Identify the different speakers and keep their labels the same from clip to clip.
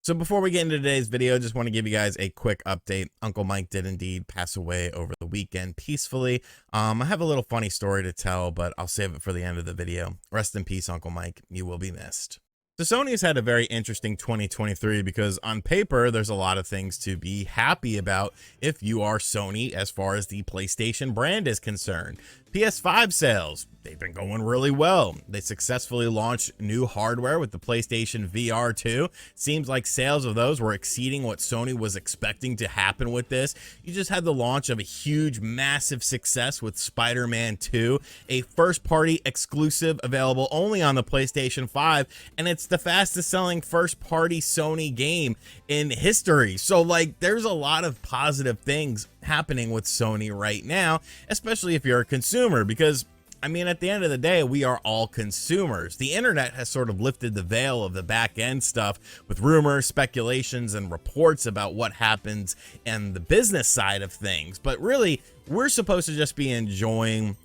Speaker 1: So before we get into today's video, just want to give you guys a quick update. Uncle Mike did indeed pass away over the weekend peacefully. I have a little funny story to tell, but I'll save it for the end of the video. Rest in peace, Uncle Mike. You will be missed. So Sony's had a very interesting 2023 because on paper, there's a lot of things to be happy about if you are Sony as far as the PlayStation brand is concerned. PS5 sales, they've been going really well. They successfully launched new hardware with the PlayStation VR 2. Seems like sales of those were exceeding what Sony was expecting to happen with this. You just had the launch of a huge, massive success with Spider-Man 2, a first-party exclusive available only on the PlayStation 5, and it's the fastest selling first-party Sony game in history. So like, there's a lot of positive things happening with Sony right now, especially if you're a consumer, because I mean, at the end of the day, we are all consumers. The internet has sort of lifted the veil of the back end stuff with rumors, speculations, and reports about what happens and the business side of things. But really, we're supposed to just be enjoying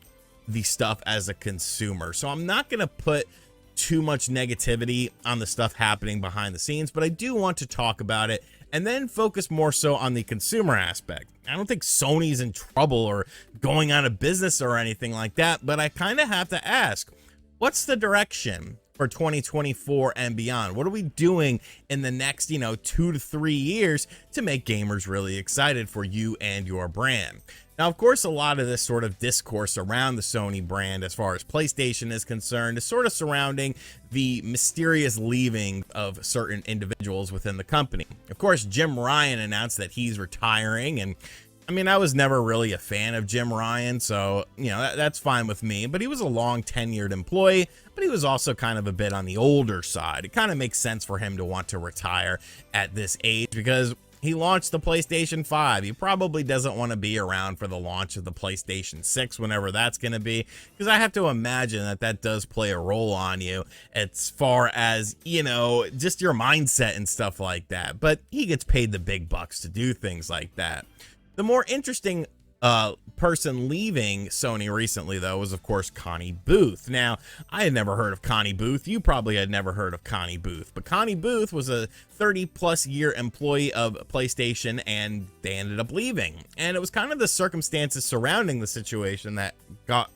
Speaker 1: the stuff as a consumer. So I'm not going to put too much negativity on the stuff happening behind the scenes, but I do want to talk about it and then focus more so on the consumer aspect. I don't think Sony's in trouble or going out of business or anything like that, but I kind of have to ask, what's the direction for 2024 and beyond? What are we doing in the next, 2 to 3 years to make gamers really excited for you and your brand? Now, of course, a lot of this sort of discourse around the Sony brand as far as PlayStation is concerned is sort of surrounding the mysterious leaving of certain individuals within the company. Of course, Jim Ryan announced that he's retiring, and I mean, I was never really a fan of Jim Ryan, so, that's fine with me, but he was a long tenured employee, but he was also kind of a bit on the older side. It kind of makes sense for him to want to retire at this age because he launched the PlayStation 5. He probably doesn't want to be around for the launch of the PlayStation 6, whenever that's going to be, because I have to imagine that that does play a role on you as far as, just your mindset and stuff like that. But he gets paid the big bucks to do things like that. The more interesting person leaving Sony recently, though, was of course Connie Booth. Now, I had never heard of Connie Booth. You probably had never heard of Connie Booth, but Connie Booth was a 30+ year employee of PlayStation, and they ended up leaving. And it was kind of the circumstances surrounding the situation that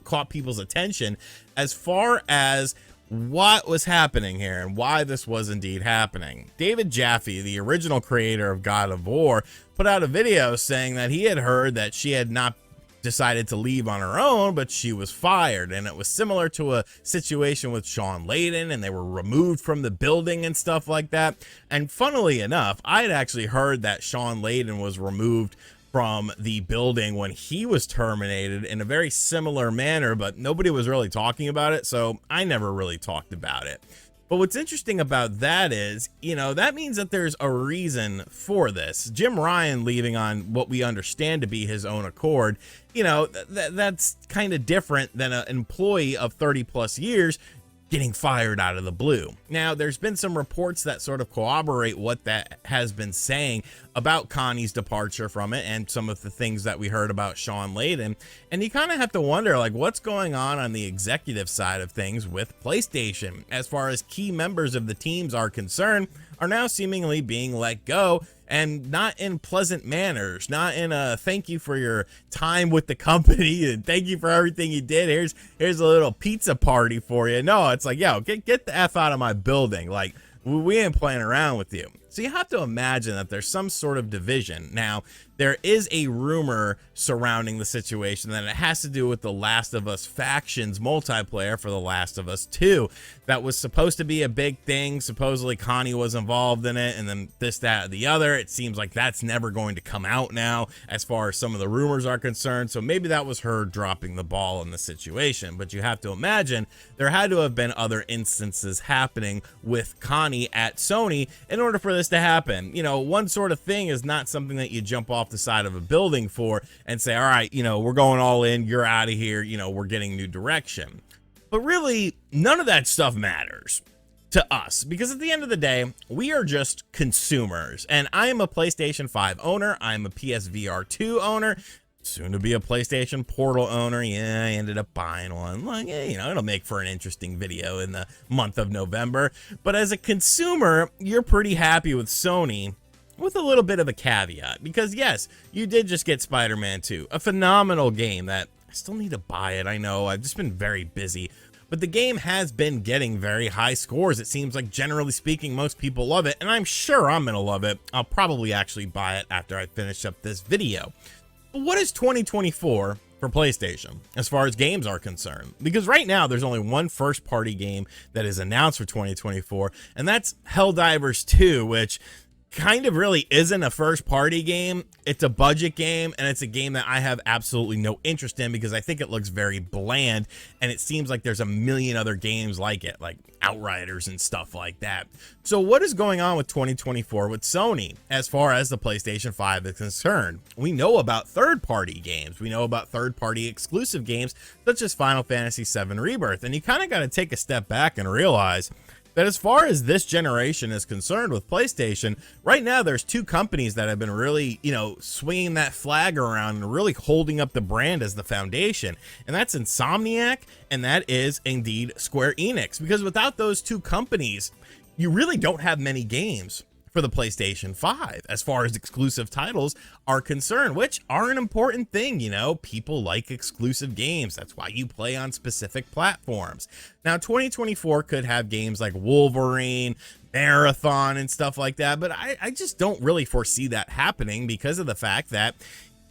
Speaker 1: caught people's attention as far as what was happening here and why this was indeed happening. David Jaffe, the original creator of God of War, put out a video saying that he had heard that she had not decided to leave on her own, but she was fired, and it was similar to a situation with Shawn Layden, and they were removed from the building and stuff like that. And funnily enough, I had actually heard that Shawn Layden was removed from the building when he was terminated in a very similar manner, but nobody was really talking about it, so I never really talked about it. But what's interesting about that is, that means that there's a reason for this. Jim Ryan leaving on what we understand to be his own accord, that's kind of different than an employee of 30+ years getting fired out of the blue. Now, there's been some reports that sort of corroborate what that has been saying about Connie's departure from it and some of the things that we heard about Shawn Layden. And you kind of have to wonder, like, what's going on the executive side of things with PlayStation as far as key members of the teams are concerned are now seemingly being let go, and not in pleasant manners, not in a thank you for your time with the company and thank you for everything you did. Here's a little pizza party for you. No, it's like, yo, get the F out of my building. Like, we ain't playing around with you. So you have to imagine that there's some sort of division. Now, there is a rumor surrounding the situation that it has to do with the Last of Us factions multiplayer for the Last of Us 2. That was supposed to be a big thing. Supposedly Connie was involved in it, and then this, that, and the other. It seems like that's never going to come out now as far as some of the rumors are concerned. So maybe that was her dropping the ball in the situation. But you have to imagine there had to have been other instances happening with Connie at Sony in order for this to happen. One sort of thing is not something that you jump off the side of a building for and say, all right, we're going all in, you're out of here, we're getting new direction. But really, none of that stuff matters to us, because at the end of the day, we are just consumers. And I am a PlayStation 5 owner, I'm a PSVR 2 owner. soon to be a PlayStation Portal owner. Yeah, I ended up buying one. Like, yeah, you know, it'll make for an interesting video in the month of November. But as a consumer, you're pretty happy with Sony, with a little bit of a caveat, because yes, you did just get Spider-Man 2, a phenomenal game that I still need to buy it. I know I've just been very busy, but the game has been getting very high scores. It seems like, generally speaking, most people love it, and I'm sure I'm gonna love it. I'll probably actually buy it after I finish up this video. But what is 2024 for PlayStation as far as games are concerned? Because right now there's only one first party game that is announced for 2024, and that's Helldivers 2, which kind of really isn't a first party game. It's a budget game, and it's a game that I have absolutely no interest in because I think it looks very bland, and it seems like there's a million other games like it, like Outriders and stuff like that. So what is going on with 2024 with Sony as far as the PlayStation 5 is concerned? We know about third-party games. We know about third-party exclusive games such as Final Fantasy VII Rebirth, and you kind of got to take a step back and realize that as far as this generation is concerned with PlayStation, right now there's two companies that have been really, you know, swinging that flag around and really holding up the brand as the foundation, and that's Insomniac, and that is indeed Square Enix. Because without those two companies, you really don't have many games for the PlayStation 5 as far as exclusive titles are concerned, which are an important thing. You know, people like exclusive games. That's why you play on specific platforms. Now, 2024 could have games like Wolverine, Marathon, and stuff like that, but I just don't really foresee that happening because of the fact that,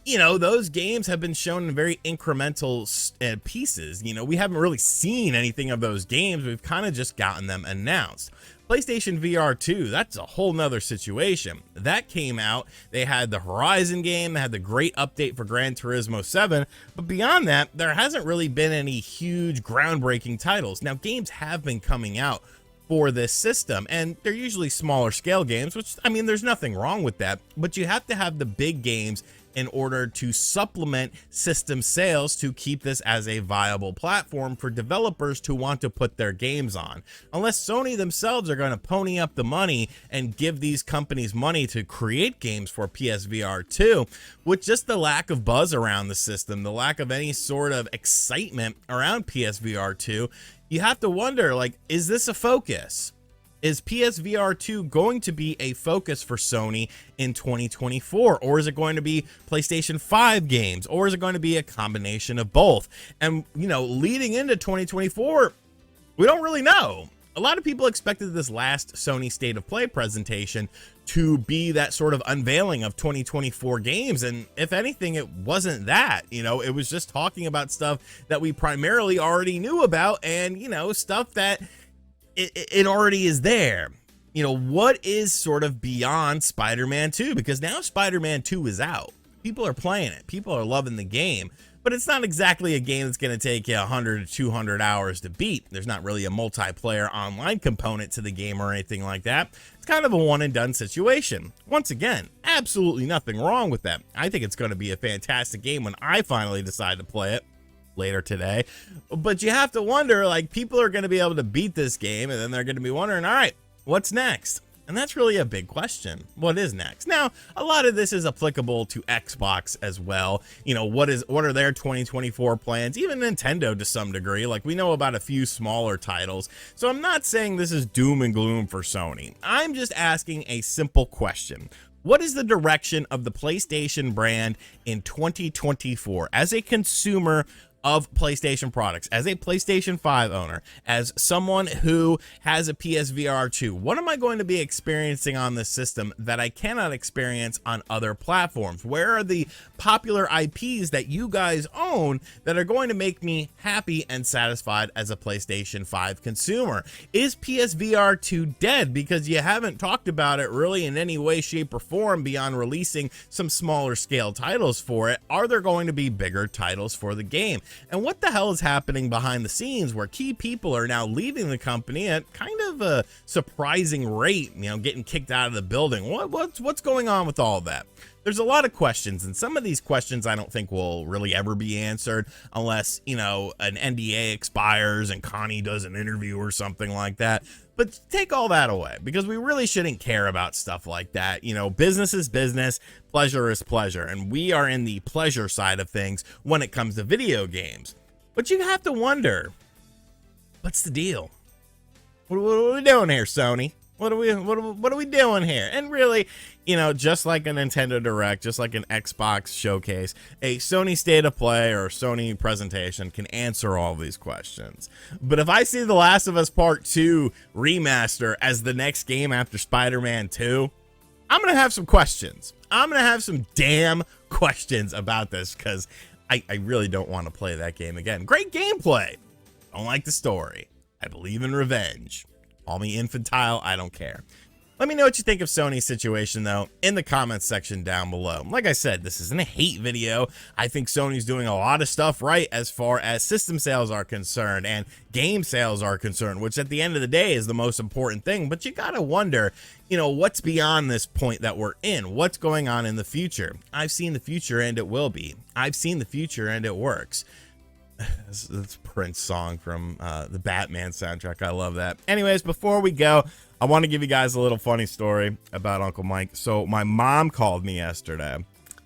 Speaker 1: you know, those games have been shown in very incremental pieces. You know, we haven't really seen anything of those games. We've kind of just gotten them announced. PlayStation VR 2, that's a whole nother situation. That came out, they had the Horizon game, they had the great update for Gran Turismo 7, but beyond that, there hasn't really been any huge groundbreaking titles. Now, games have been coming out for this system, and they're usually smaller scale games, which, I mean, there's nothing wrong with that, but you have to have the big games in order to supplement system sales to keep this as a viable platform for developers to want to put their games on. Unless Sony themselves are going to pony up the money and give these companies money to create games for PSVR 2, with just the lack of buzz around the system, the lack of any sort of excitement around PSVR 2, you have to wonder, like, is this a focus? Is PSVR 2 going to be a focus for Sony in 2024? Or is it going to be PlayStation 5 games? Or is it going to be a combination of both? And, you know, leading into 2024, we don't really know. A lot of people expected this last Sony State of Play presentation to be that sort of unveiling of 2024 games. And if anything, it wasn't that. You know, it was just talking about stuff that we primarily already knew about, and, you know, stuff that it already is there. You know, what is sort of beyond Spider-Man 2? Because now Spider-Man 2 is out. People are playing it. People are loving the game. But it's not exactly a game that's going to take you 100 to 200 hours to beat. There's not really a multiplayer online component to the game or anything like that. It's kind of a one and done situation. Once again, absolutely nothing wrong with that. I think it's going to be a fantastic game when I finally decide to play it later today. But you have to wonder, like, people are going to be able to beat this game, and then they're going to be wondering, all right, what's next? And that's really a big question. What is next? Now, a lot of this is applicable to Xbox as well. You know, what are their 2024 plans? Even Nintendo to some degree. Like, we know about a few smaller titles. So I'm not saying this is doom and gloom for Sony. I'm just asking a simple question. What is the direction of the PlayStation brand in 2024 as a consumer of PlayStation products, as a PlayStation 5 owner, as someone who has a PSVR 2? What am I going to be experiencing on this system that I cannot experience on other platforms? Where are the popular IPs that you guys own that are going to make me happy and satisfied as a PlayStation 5 consumer? Is PSVR 2 dead because you haven't talked about it really in any way, shape, or form beyond releasing some smaller scale titles for it? Are there going to be bigger titles for the game? And what the hell is happening behind the scenes where key people are now leaving the company at kind of a surprising rate, you know, getting kicked out of the building? What's going on with all of that? there's a lot of questions, and some of these questions I don't think will really ever be answered unless, you know, an NDA expires and Connie does an interview or something like that. But take all that away, because we really shouldn't care about stuff like that. You know, business is business, pleasure is pleasure, and we are in the pleasure side of things when it comes to video games. But you have to wonder, what's the deal? What are we doing here, Sony? What are we doing here? And really, you know, just like a Nintendo Direct, just like an Xbox showcase, a Sony State of Play or Sony presentation can answer all these questions. But if I see The Last of Us Part 2 remaster as the next game after Spider-Man 2, I'm going to have some questions. I'm going to have some damn questions about this, because I really don't want to play that game again. Great gameplay. Don't like the story. I believe in revenge. Call me infantile, I don't care. Let me know what you think of Sony's situation, though, in the comments section down below. Like I said, this isn't a hate video. I think Sony's doing a lot of stuff right as far as system sales are concerned and game sales are concerned, which at the end of the day is the most important thing. But you gotta wonder, you know, what's beyond this point that we're in? What's going on in the future? I've seen the future and it will be. I've seen the future and it works. That's Prince song from the Batman soundtrack. I love that. Anyways, before we go, I want to give you guys a little funny story about Uncle Mike. So my mom called me yesterday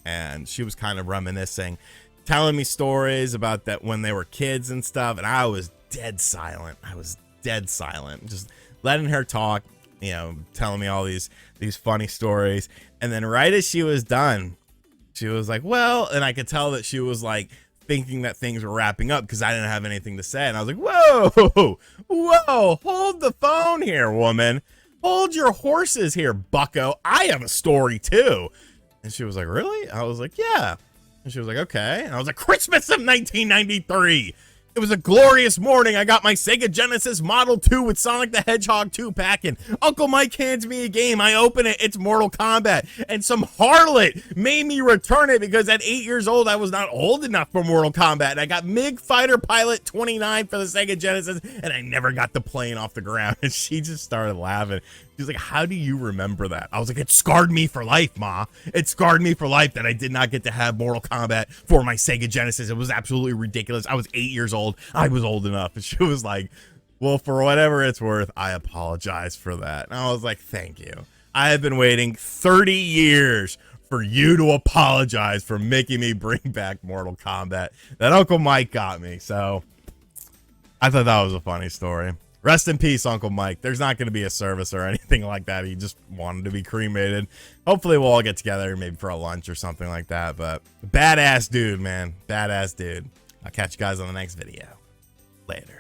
Speaker 1: and she was kind of reminiscing, telling me stories about that when they were kids and stuff, and I was dead silent. Just letting her talk, you know, telling me all these funny stories. And then right as she was done, she was like, well, and I could tell that she was like thinking that things were wrapping up because I didn't have anything to say. And I was like, whoa, hold the phone here, woman. Hold your horses here, bucko. I have a story too. And she was like, really? I was like, yeah. And she was like, okay. And I was like, Christmas of 1993. It was a glorious morning. I got my Sega Genesis Model 2 with Sonic the Hedgehog 2 pack, and Uncle Mike hands me a game. I open it. It's Mortal Kombat. And some harlot made me return it because at 8 years old, I was not old enough for Mortal Kombat. And I got MiG Fighter Pilot 29 for the Sega Genesis, and I never got the plane off the ground. And she just started laughing. She's like, how do you remember that? I was like, it scarred me for life, Ma. It scarred me for life that I did not get to have Mortal Kombat for my Sega Genesis. It was absolutely ridiculous. I was 8 years old. I was old enough. And she was like, well, for whatever it's worth, I apologize for that. And I was like, thank you. I have been waiting 30 years for you to apologize for making me bring back Mortal Kombat that Uncle Mike got me. So I thought that was a funny story. Rest in peace, Uncle Mike. There's not going to be a service or anything like that. He just wanted to be cremated. Hopefully we'll all get together maybe for a lunch or something like that. But badass dude, man. Badass dude. I'll catch you guys on the next video. Later.